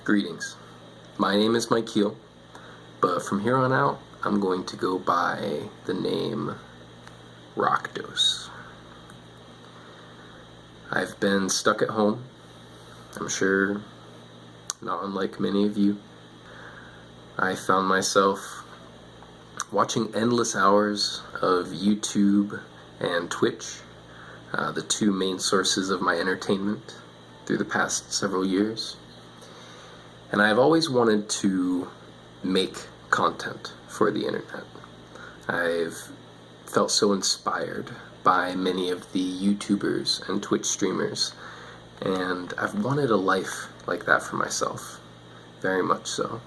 Greetings. My name is Mike Keel, but from here on out, I'm going to go by the name Rockdose. I've been stuck at home, I'm sure not unlike many of you. I found myself watching endless hours of YouTube and Twitch, the two main sources of my entertainment through the past several years. And I've always wanted to make content for the internet. I've felt so inspired by many of the YouTubers and Twitch streamers, and I've wanted a life like that for myself, very much so.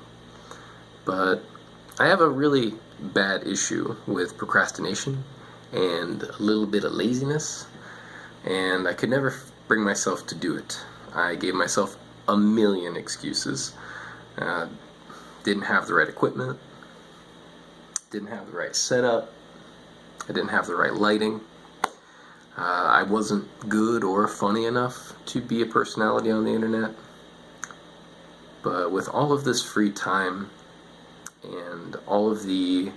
But I have a really bad issue with procrastination and a little bit of laziness, and I could never bring myself to do it. I gave myself a million excuses. Didn't have the right equipment, didn't have the right setup, I didn't have the right lighting, I wasn't good or funny enough to be a personality on the internet. But with all of this free time and all of the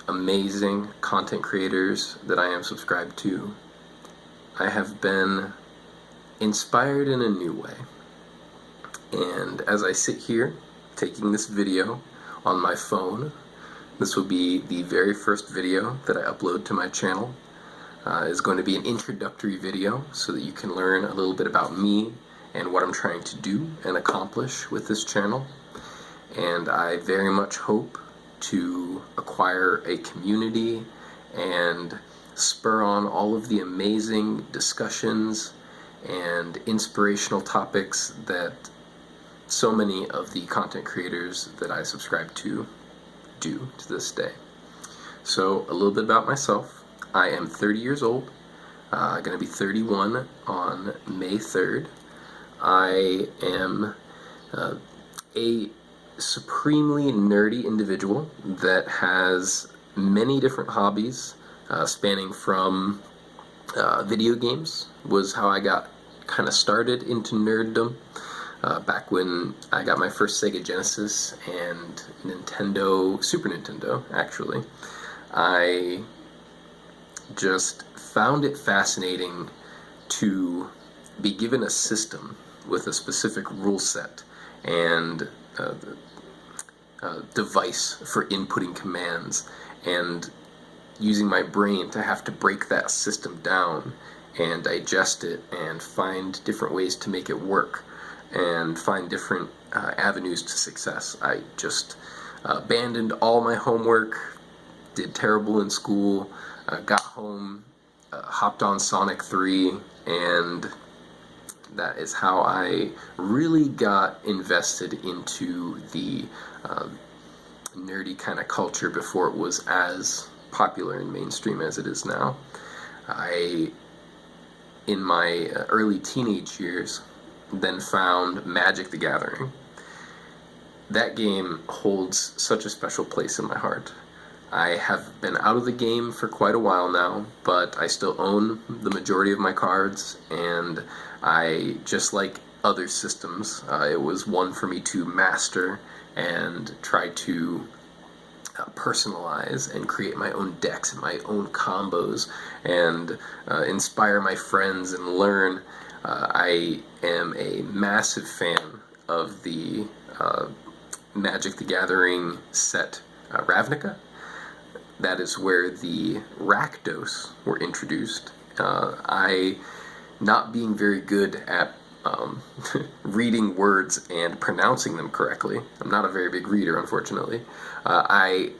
amazing content creators that I am subscribed to, I have been inspired in a new way. And as I sit here taking this video on my phone, this will be the very first video that I upload to my channel. Is going to be an introductory video so that you can learn a little bit about me and what I'm trying to do and accomplish with this channel. And I very much hope to acquire a community and spur on all of the amazing discussions and inspirational topics that so many of the content creators that I subscribe to do to this day. So a little bit about myself. I am 30 years old, going to be 31 on May 3rd. I am a supremely nerdy individual that has many different hobbies, spanning from video games was how I got kind of started into nerddom. Back when I got my first Sega Genesis and Super Nintendo, actually, I just found it fascinating to be given a system with a specific rule set and device for inputting commands, and using my brain to have to break that system down and digest it and find different ways to make it work and find different avenues to success. I just abandoned all my homework, did terrible in school, got home, hopped on Sonic 3, and that is how I really got invested into the nerdy kind of culture before it was as popular and mainstream as it is now. In my early teenage years, then found Magic the Gathering. That game holds such a special place in my heart. I have been out of the game for quite a while now, but I still own the majority of my cards, and I, just like other systems, it was one for me to master and try to personalize and create my own decks and my own combos and inspire my friends and learn. I am a massive fan of the Magic the Gathering set Ravnica. That is where the Rakdos were introduced. I, not being very good at reading words and pronouncing them correctly, I'm not a very big reader, unfortunately, I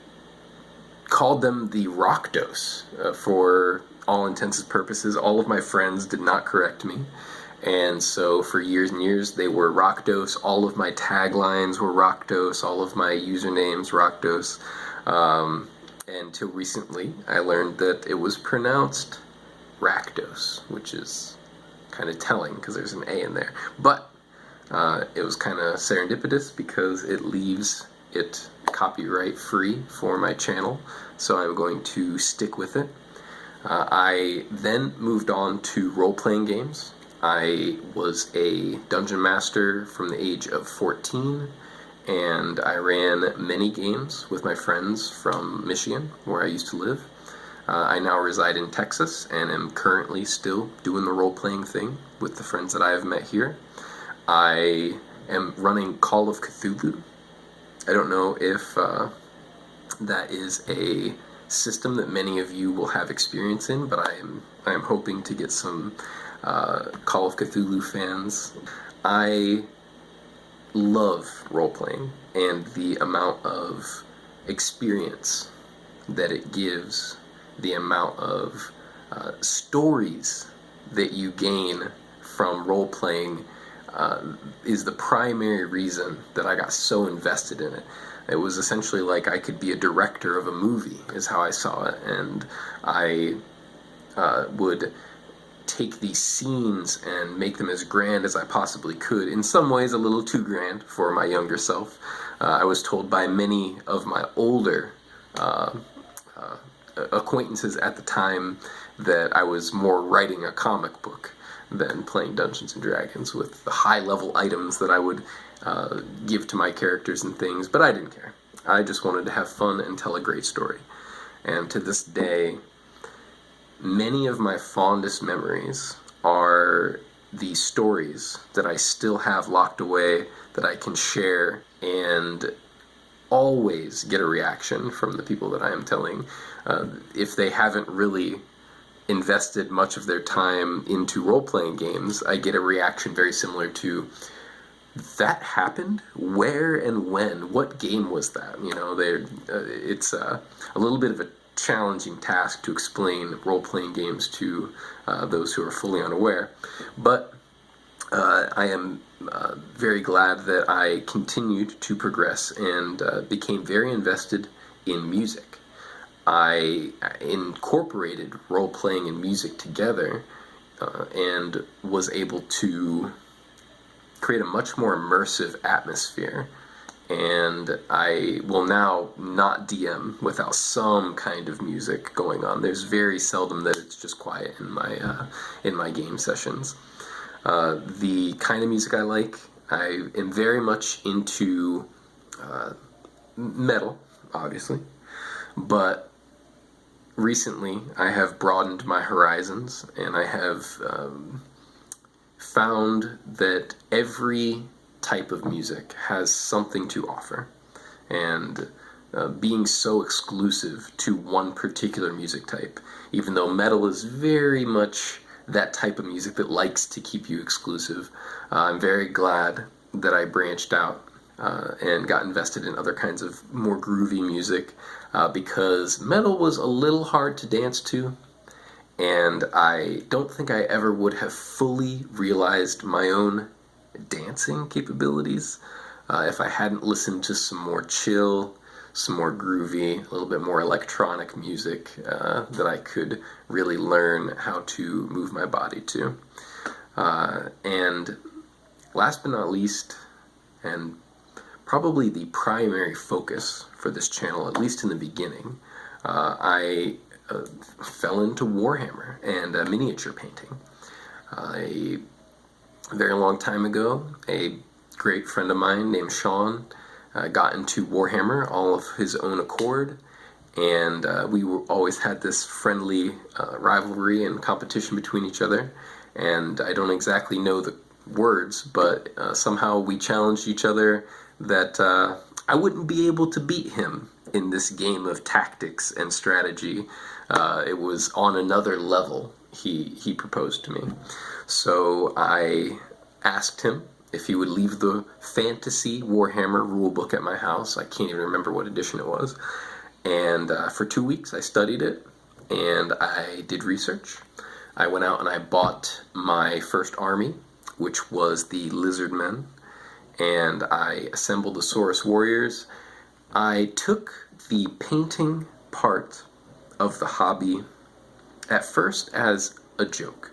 called them the Rockdos for all intents and purposes. All of my friends did not correct me, and so for years and years they were Rockdos. All of my taglines were Rockdos, all of my usernames Rockdos, until recently I learned that it was pronounced Rakdos, which is kind of telling because there's an A in there. But it was kind of serendipitous because it leaves it copyright free for my channel, so I'm going to stick with it. I then moved on to role-playing games. I was a dungeon master from the age of 14, and I ran many games with my friends from Michigan, where I used to live. I now reside in Texas and am currently still doing the role-playing thing with the friends that I have met here. I am running Call of Cthulhu. I don't know if that is a system that many of you will have experience in, but I am hoping to get some Call of Cthulhu fans. I love role-playing and the amount of experience that it gives, the amount of stories that you gain from role-playing is the primary reason that I got so invested in it. It was essentially like I could be a director of a movie, is how I saw it, and I would take these scenes and make them as grand as I possibly could. In some ways, a little too grand for my younger self. I was told by many of my older acquaintances at the time that I was more writing a comic book than playing Dungeons and Dragons with the high-level items that I would give to my characters and things, but I didn't care. I just wanted to have fun and tell a great story. And to this day, many of my fondest memories are the stories that I still have locked away that I can share and always get a reaction from the people that I am telling. If they haven't really invested much of their time into role-playing games, I get a reaction very similar to, that happened? Where and when? What game was that? You know, it's a little bit of a challenging task to explain role-playing games to those who are fully unaware. But I am very glad that I continued to progress and became very invested in music. I incorporated role-playing and music together and was able to create a much more immersive atmosphere. And I will now not DM without some kind of music going on. There's very seldom that it's just quiet in my game sessions. The kind of music I like, I am very much into metal, obviously, but recently I have broadened my horizons, and I have found that every type of music has something to offer, and being so exclusive to one particular music type, even though metal is very much that type of music that likes to keep you exclusive, I'm very glad that I branched out and got invested in other kinds of more groovy music, because metal was a little hard to dance to, and I don't think I ever would have fully realized my own dancing capabilities if I hadn't listened to some more chill, some more groovy, a little bit more electronic music that I could really learn how to move my body to. And last but not least, and probably the primary focus for this channel, at least in the beginning, I fell into Warhammer and miniature painting. A very long time ago, a great friend of mine named Sean got into Warhammer all of his own accord, and always had this friendly rivalry and competition between each other. And I don't exactly know the words, but somehow we challenged each other that I wouldn't be able to beat him in this game of tactics and strategy. It was on another level, he proposed to me. So I asked him if he would leave the fantasy Warhammer rulebook at my house. I can't even remember what edition it was. And for 2 weeks I studied it, and I did research. I went out and I bought my first army, which was the Lizardmen, and I assembled the Saurus Warriors. I took the painting part of the hobby at first as a joke,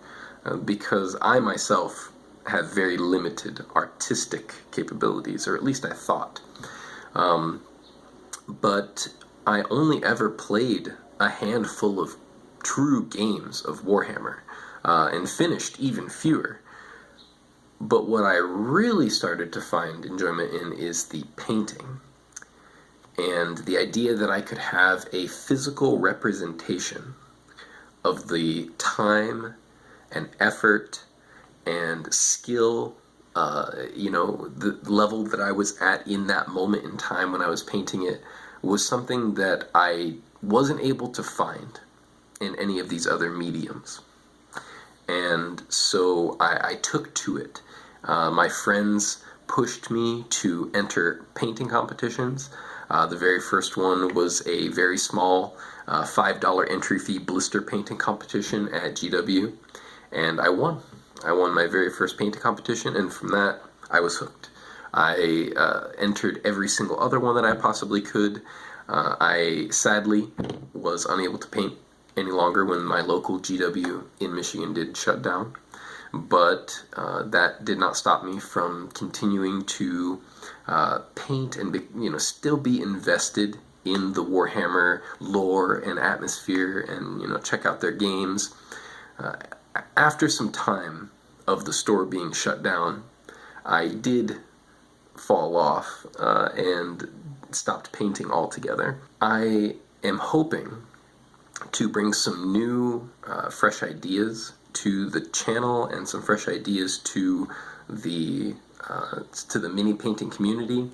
because I myself have very limited artistic capabilities, or at least I thought. But I only ever played a handful of true games of Warhammer, and finished even fewer. But what I really started to find enjoyment in is the painting, and the idea that I could have a physical representation of the time and effort and skill, the level that I was at in that moment in time when I was painting it was something that I wasn't able to find in any of these other mediums. And so I took to it. My friends pushed me to enter painting competitions. The very first one was a very small $5 entry fee blister painting competition at GW, and I won. I won my very first painting competition, and from that, I was hooked. I entered every single other one that I possibly could. I sadly was unable to paint any longer when my local GW in Michigan did shut down, but that did not stop me from continuing to paint and still be invested in the Warhammer lore and atmosphere, and check out their games. After some time of the store being shut down, I did fall off and stopped painting altogether. I am hoping to bring some new, fresh ideas to the channel and some fresh ideas to the mini painting community.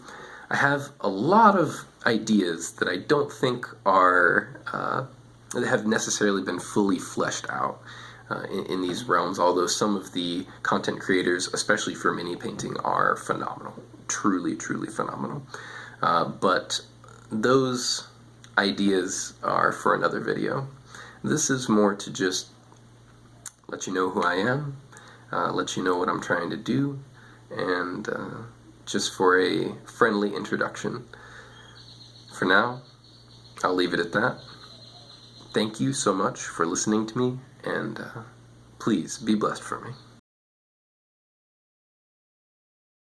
I have a lot of ideas that I don't think that have necessarily been fully fleshed out in these realms, although some of the content creators, especially for mini painting, are phenomenal. Truly, truly phenomenal. But those ideas are for another video. This is more to just let you know who I am, let you know what I'm trying to do, and just for a friendly introduction. For now, I'll leave it at that. Thank you so much for listening to me, and please be blessed for me.